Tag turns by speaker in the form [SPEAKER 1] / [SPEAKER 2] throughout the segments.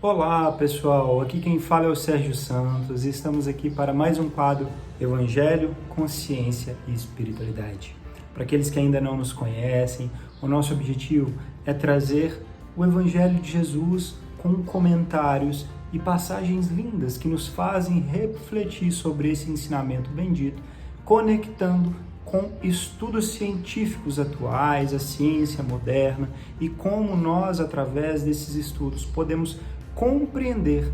[SPEAKER 1] Olá pessoal, aqui quem fala é o Sérgio Santos e estamos aqui para mais um quadro Evangelho, Consciência e Espiritualidade. Para aqueles que ainda não nos conhecem, o nosso objetivo é trazer o Evangelho de Jesus com comentários e passagens lindas que nos fazem refletir sobre esse ensinamento bendito, conectando com estudos científicos atuais, a ciência moderna e como nós, através desses estudos, podemos compreender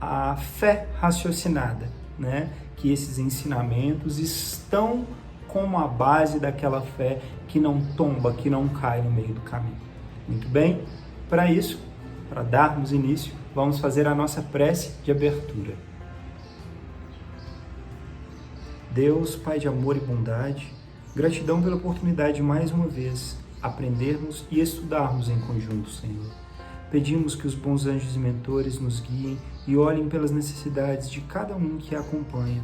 [SPEAKER 1] a fé raciocinada, né? Que esses ensinamentos estão como a base daquela fé que não tomba, que não cai no meio do caminho. Muito bem? Para isso, para darmos início, vamos fazer a nossa prece de abertura. Deus, Pai de amor e bondade, gratidão pela oportunidade de mais uma vez aprendermos e estudarmos em conjunto, Senhor. Pedimos que os bons anjos e mentores nos guiem e olhem pelas necessidades de cada um que acompanha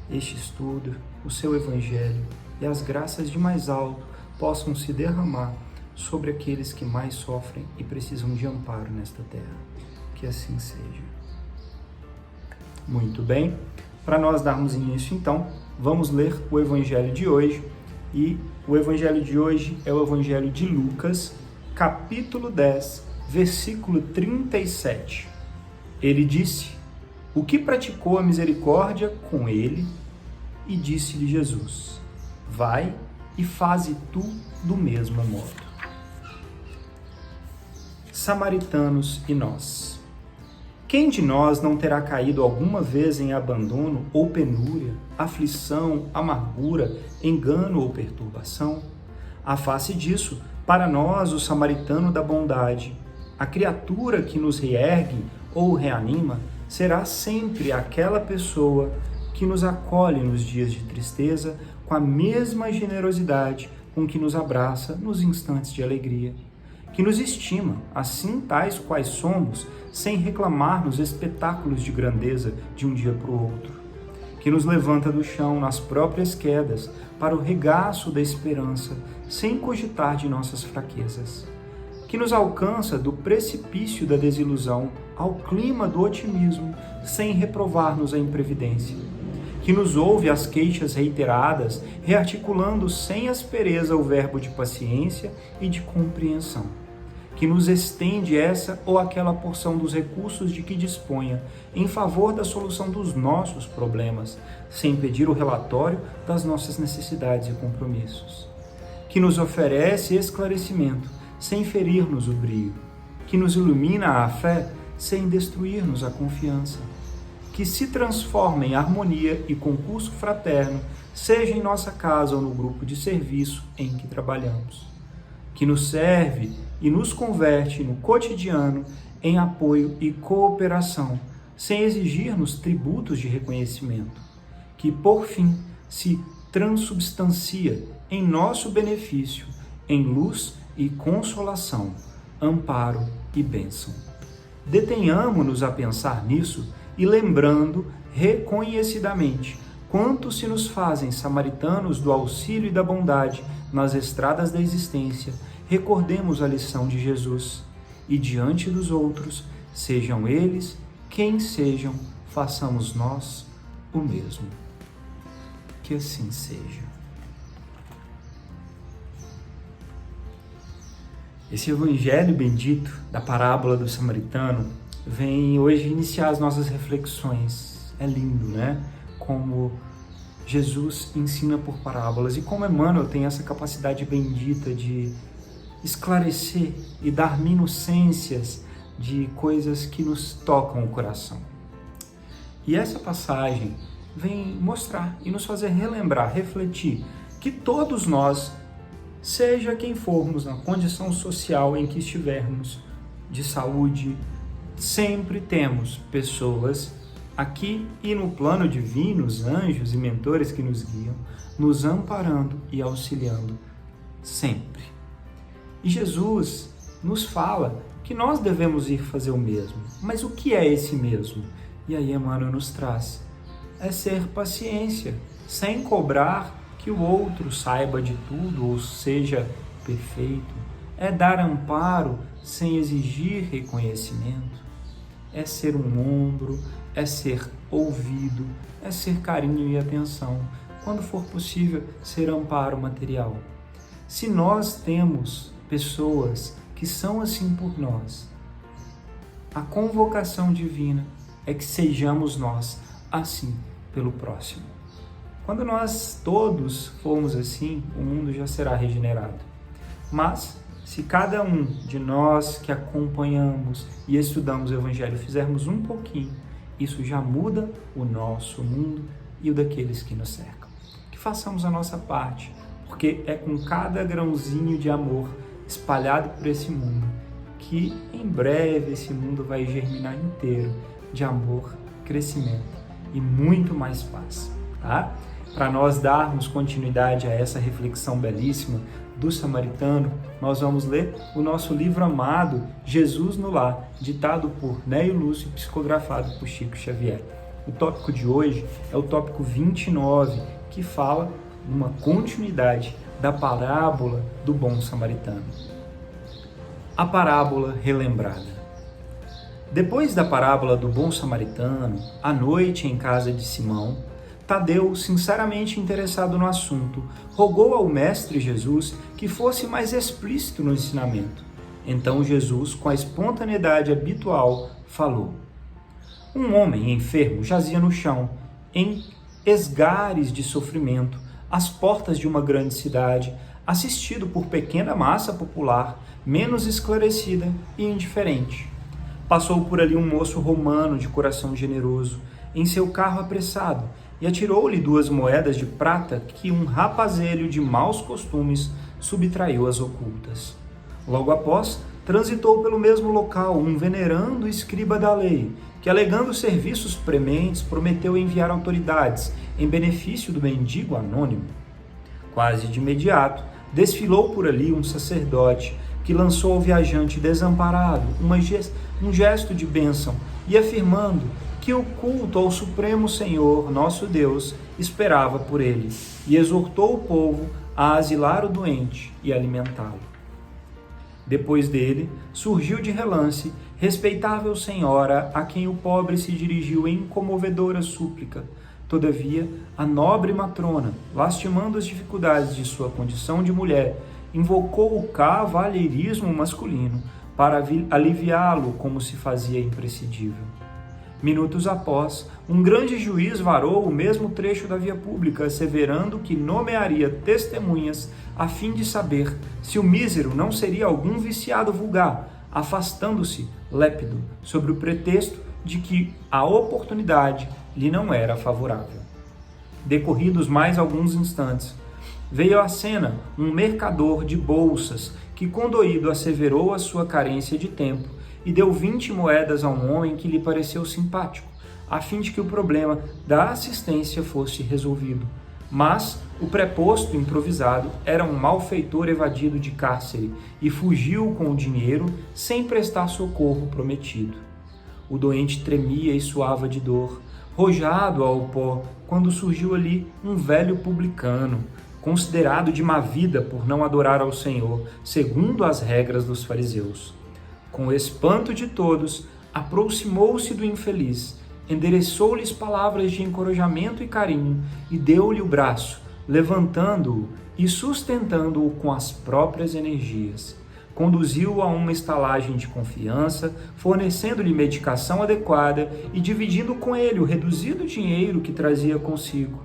[SPEAKER 1] este estudo, o seu Evangelho, e as graças de mais alto possam se derramar sobre aqueles que mais sofrem e precisam de amparo nesta terra. Que assim seja. Muito bem, para nós darmos início então, vamos ler o Evangelho de hoje, e o Evangelho de hoje é o Evangelho de Lucas, capítulo 10, versículo 37. Ele disse: o que praticou a misericórdia com ele, e disse-lhe Jesus: vai e faze tu do mesmo modo. Samaritanos e nós. Quem de nós não terá caído alguma vez em abandono ou penúria, aflição, amargura, engano ou perturbação? À face disso, para nós, o samaritano da bondade, a criatura que nos reergue ou reanima, será sempre aquela pessoa que nos acolhe nos dias de tristeza com a mesma generosidade com que nos abraça nos instantes de alegria, que nos estima, assim tais quais somos, sem reclamar nos espetáculos de grandeza de um dia para o outro, que nos levanta do chão nas próprias quedas para o regaço da esperança, sem cogitar de nossas fraquezas, que nos alcança do precipício da desilusão ao clima do otimismo, sem reprovar-nos a imprevidência, que nos ouve as queixas reiteradas, rearticulando sem aspereza o verbo de paciência e de compreensão, que nos estende essa ou aquela porção dos recursos de que disponha em favor da solução dos nossos problemas, sem pedir o relatório das nossas necessidades e compromissos, que nos oferece esclarecimento sem ferir-nos o brio, que nos ilumina a fé sem destruir-nos a confiança, que se transforma em harmonia e concurso fraterno, seja em nossa casa ou no grupo de serviço em que trabalhamos, que nos serve e nos converte no cotidiano em apoio e cooperação, sem exigir-nos tributos de reconhecimento, que por fim se transubstancia em nosso benefício, em luz e consolação, amparo e bênção. Detenhamo-nos a pensar nisso e lembrando reconhecidamente quanto se nos fazem samaritanos do auxílio e da bondade nas estradas da existência, recordemos a lição de Jesus e diante dos outros, sejam eles quem sejam, façamos nós o mesmo. Que assim seja. Esse Evangelho bendito da parábola do samaritano vem hoje iniciar as nossas reflexões. É lindo, né? Como Jesus ensina por parábolas e como Emmanuel tem essa capacidade bendita de esclarecer e dar minudências de coisas que nos tocam o coração. E essa passagem vem mostrar e nos fazer relembrar, refletir que todos nós, seja quem formos, na condição social em que estivermos, de saúde, sempre temos pessoas aqui e no plano divino, os anjos e mentores que nos guiam, nos amparando e auxiliando sempre. E Jesus nos fala que nós devemos ir fazer o mesmo. Mas o que é esse mesmo? E aí Emmanuel nos traz. É ser paciência, sem cobrar que o outro saiba de tudo ou seja perfeito. É dar amparo sem exigir reconhecimento. é ser um ombro, é ser ouvido, é ser carinho e atenção. Quando for possível, ser amparo material. Se nós temos pessoas que são assim por nós, a convocação divina é que sejamos nós assim pelo próximo. Quando nós todos formos assim, o mundo já será regenerado. Mas, se cada um de nós que acompanhamos e estudamos o Evangelho fizermos um pouquinho, isso já muda o nosso mundo e o daqueles que nos cercam. Que façamos a nossa parte, porque é com cada grãozinho de amor espalhado por esse mundo que em breve esse mundo vai germinar inteiro de amor, crescimento e muito mais paz, tá? Para nós darmos continuidade a essa reflexão belíssima do Samaritano, nós vamos ler o nosso livro amado, Jesus no Lar, ditado por Néio Lúcio e psicografado por Chico Xavier. O tópico de hoje é o tópico 29, que fala uma continuidade da parábola do bom samaritano. A parábola relembrada. Depois da parábola do bom samaritano, à noite em casa de Simão, Tadeu, sinceramente interessado no assunto, rogou ao mestre Jesus que fosse mais explícito no ensinamento. Então Jesus, com a espontaneidade habitual, falou: um homem enfermo jazia no chão, em esgares de sofrimento, às portas de uma grande cidade, assistido por pequena massa popular, menos esclarecida e indiferente. Passou por ali um moço romano de coração generoso, em seu carro apressado, e atirou-lhe 2 moedas de prata que um rapazelho de maus costumes subtraiu às ocultas. Logo após, transitou pelo mesmo local um venerando escriba da lei, que, alegando serviços prementes, prometeu enviar autoridades em benefício do mendigo anônimo. Quase de imediato, desfilou por ali um sacerdote, que lançou ao viajante desamparado um gesto de bênção e afirmando que o culto ao Supremo Senhor, nosso Deus, esperava por ele, e exortou o povo a asilar o doente e alimentá-lo. Depois dele, surgiu de relance respeitável senhora a quem o pobre se dirigiu em comovedora súplica. Todavia, a nobre matrona, lastimando as dificuldades de sua condição de mulher, invocou o cavalheirismo masculino para aliviá-lo como se fazia imprescindível. Minutos após, um grande juiz varou o mesmo trecho da via pública, asseverando que nomearia testemunhas a fim de saber se o mísero não seria algum viciado vulgar, afastando-se, lépido, sobre o pretexto de que a oportunidade lhe não era favorável. Decorridos mais alguns instantes, veio à cena um mercador de bolsas que, condoído, asseverou a sua carência de tempo e deu 20 moedas a um homem que lhe pareceu simpático, a fim de que o problema da assistência fosse resolvido. Mas o preposto improvisado era um malfeitor evadido de cárcere e fugiu com o dinheiro sem prestar socorro prometido. O doente tremia e suava de dor, rojado ao pó, quando surgiu ali um velho publicano, considerado de má vida por não adorar ao Senhor, segundo as regras dos fariseus. Com o espanto de todos, aproximou-se do infeliz, endereçou-lhes palavras de encorajamento e carinho e deu-lhe o braço, levantando-o e sustentando-o com as próprias energias. Conduziu-o a uma estalagem de confiança, fornecendo-lhe medicação adequada e dividindo com ele o reduzido dinheiro que trazia consigo.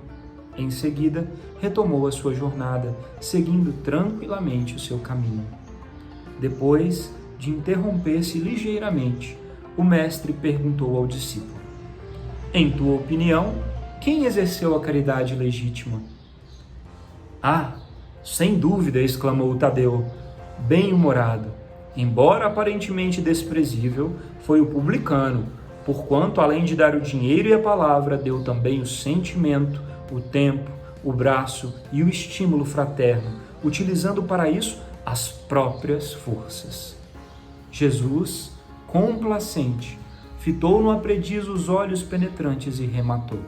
[SPEAKER 1] Em seguida, retomou a sua jornada, seguindo tranquilamente o seu caminho. Depois de interromper-se ligeiramente, o mestre perguntou ao discípulo: em tua opinião, quem exerceu a caridade legítima? Ah, sem dúvida, exclamou Tadeu, bem-humorado. Embora aparentemente desprezível, foi o publicano, porquanto, além de dar o dinheiro e a palavra, deu também o sentimento, o tempo, o braço e o estímulo fraterno, utilizando para isso as próprias forças. Jesus, complacente, fitou no aprendiz os olhos penetrantes e rematou: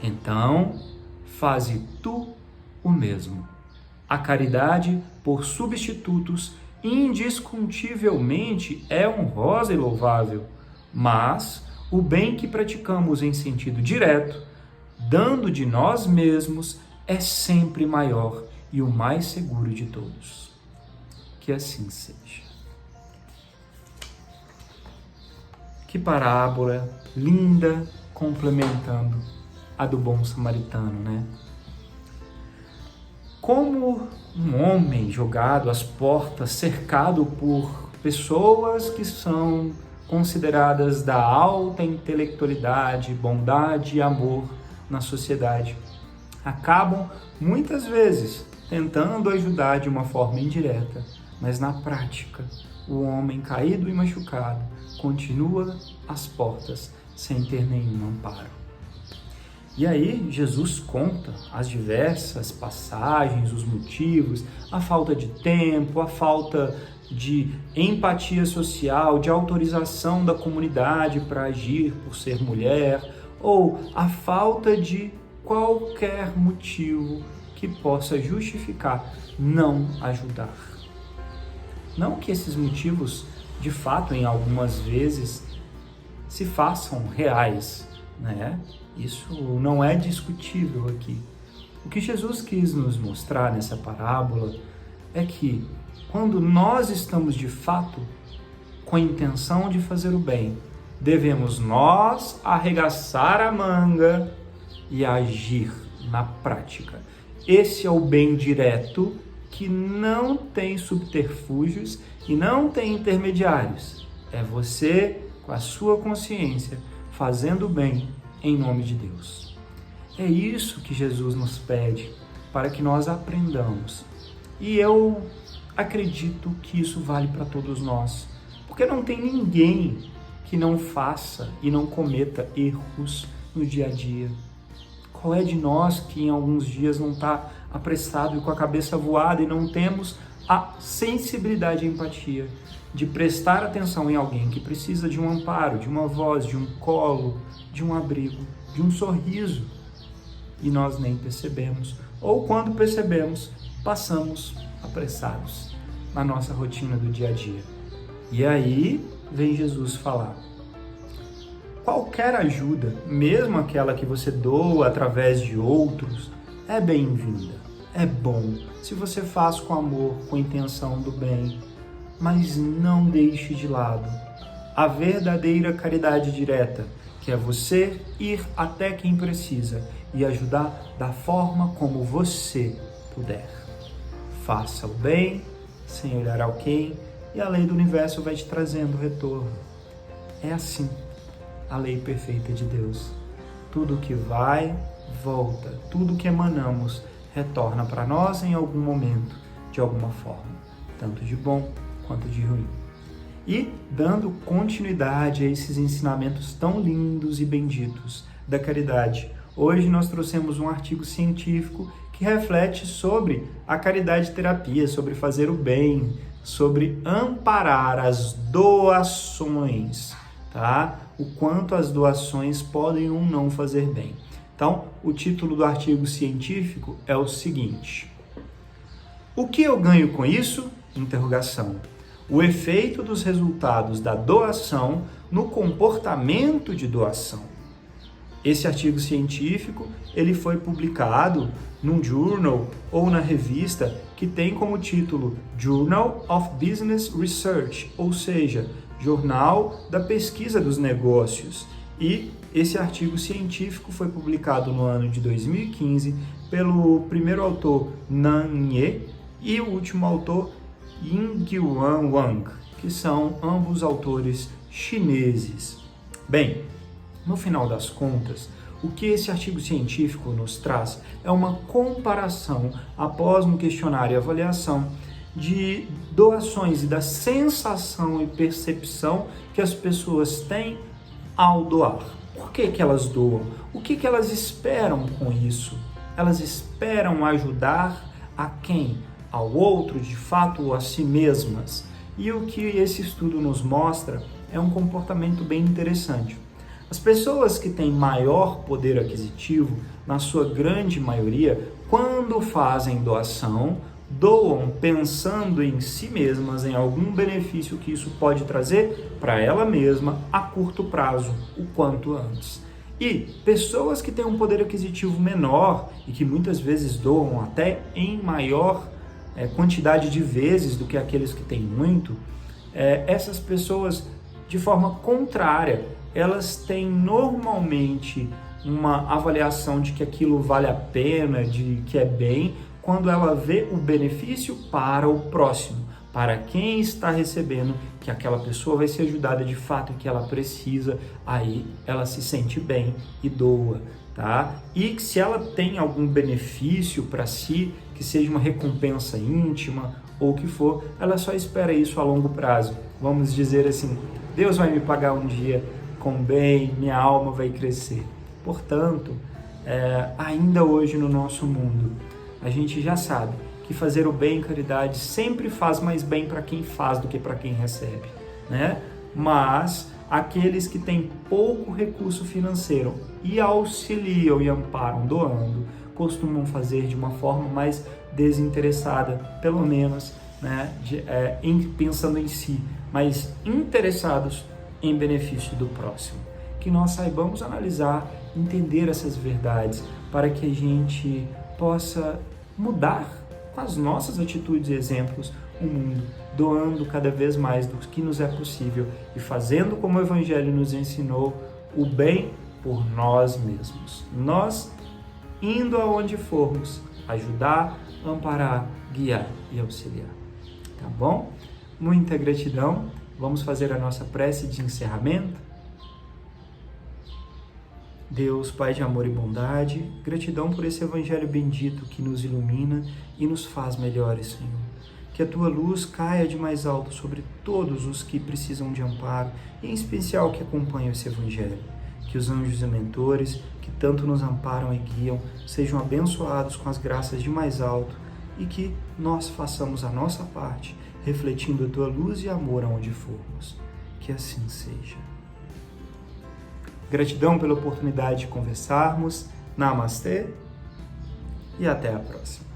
[SPEAKER 1] então, faze tu o mesmo. A caridade, por substitutos, indiscutivelmente é honrosa e louvável. mas o bem que praticamos em sentido direto, dando de nós mesmos, é sempre maior e o mais seguro de todos. Que assim seja. Que parábola linda, complementando a do bom samaritano, né? Como um homem jogado às portas, cercado por pessoas que são consideradas da alta intelectualidade, bondade e amor na sociedade, acabam muitas vezes tentando ajudar de uma forma indireta, mas na prática o homem caído e machucado continua às portas sem ter nenhum amparo. E aí Jesus conta as diversas passagens, os motivos, a falta de tempo, a falta de empatia social, de autorização da comunidade para agir por ser mulher, ou a falta de qualquer motivo que possa justificar não ajudar. Não que esses motivos, de fato, em algumas vezes, se façam reais, né? Isso não é discutível aqui. O que Jesus quis nos mostrar nessa parábola é que, quando nós estamos de fato com a intenção de fazer o bem, devemos nós arregaçar a manga e agir na prática. Esse é o bem direto que não tem subterfúgios e não tem intermediários. É você, com a sua consciência, fazendo o bem em nome de Deus. É isso que Jesus nos pede para que nós aprendamos. E eu acredito que isso vale para todos nós, porque não tem ninguém que não faça e não cometa erros no dia a dia. Qual é de nós que em alguns dias não está apressado e com a cabeça voada e não temos a sensibilidade e empatia de prestar atenção em alguém que precisa de um amparo, de uma voz, de um colo, de um abrigo, de um sorriso, e nós nem percebemos, ou quando percebemos, passamos apressados na nossa rotina do dia a dia. E aí vem Jesus falar: qualquer ajuda, mesmo aquela que você doa através de outros, é bem-vinda, é bom, se você faz com amor, com intenção do bem, mas não deixe de lado a verdadeira caridade direta, que é você ir até quem precisa e ajudar da forma como você puder. Faça o bem, sem olhar ao quem, e a lei do universo vai te trazendo retorno. É assim a lei perfeita de Deus. Tudo que vai, volta. Tudo que emanamos retorna para nós em algum momento, de alguma forma, tanto de bom quanto de ruim. E dando continuidade a esses ensinamentos tão lindos e benditos da caridade, hoje nós trouxemos um artigo científico que reflete sobre a caridade terapia, sobre fazer o bem, sobre amparar as doações, tá? O quanto as doações podem ou não fazer bem. Então, o título do artigo científico é o seguinte: o que eu ganho com isso? Interrogação. O efeito dos resultados da doação no comportamento de doação. Esse artigo científico, ele foi publicado num journal ou na revista que tem como título Journal of Business Research, ou seja, Jornal da Pesquisa dos Negócios. E esse artigo científico foi publicado no ano de 2015 pelo primeiro autor Nan Ye e o último autor Yingyuan Wang, que são ambos autores chineses. Bem, no final das contas, o que esse artigo científico nos traz é uma comparação após um questionário e avaliação de doações e da sensação e percepção que as pessoas têm ao doar. Por que elas doam? O que elas esperam com isso? Elas esperam ajudar a quem? Ao outro, de fato, ou a si mesmas? E o que esse estudo nos mostra é um comportamento bem interessante. As pessoas que têm maior poder aquisitivo, na sua grande maioria, quando fazem doação, doam pensando em si mesmas, em algum benefício que isso pode trazer para ela mesma a curto prazo, o quanto antes. E pessoas que têm um poder aquisitivo menor e que muitas vezes doam até em maior quantidade de vezes do que aqueles que têm muito, essas pessoas, de forma contrária, elas têm normalmente uma avaliação de que aquilo vale a pena, de que é bem, quando ela vê o benefício para o próximo, para quem está recebendo, que aquela pessoa vai ser ajudada de fato e que ela precisa, aí ela se sente bem e doa, tá? E se ela tem algum benefício para si, que seja uma recompensa íntima ou o que for, ela só espera isso a longo prazo. Vamos dizer assim, Deus vai me pagar um dia com bem, minha alma vai crescer. Portanto, ainda hoje no nosso mundo, a gente já sabe que fazer o bem em caridade sempre faz mais bem para quem faz do que para quem recebe, né? Mas aqueles que têm pouco recurso financeiro e auxiliam e amparam doando, costumam fazer de uma forma mais desinteressada, pelo menos, né? Pensando em si, mas interessados em benefício do próximo. Que nós saibamos analisar, entender essas verdades, para que a gente possa mudar com as nossas atitudes e exemplos o mundo, doando cada vez mais do que nos é possível e fazendo como o Evangelho nos ensinou, o bem por nós mesmos. Nós, indo aonde formos, ajudar, amparar, guiar e auxiliar. Tá bom? Muita gratidão. Vamos fazer a nossa prece de encerramento. Deus, Pai de amor e bondade, gratidão por esse Evangelho bendito que nos ilumina e nos faz melhores, Senhor. Que a Tua luz caia de mais alto sobre todos os que precisam de amparo, em especial que acompanham esse Evangelho. Que os anjos e mentores, que tanto nos amparam e guiam, sejam abençoados com as graças de mais alto e que nós façamos a nossa parte, refletindo a Tua luz e amor aonde formos. Que assim seja. Gratidão pela oportunidade de conversarmos. Namastê e até a próxima.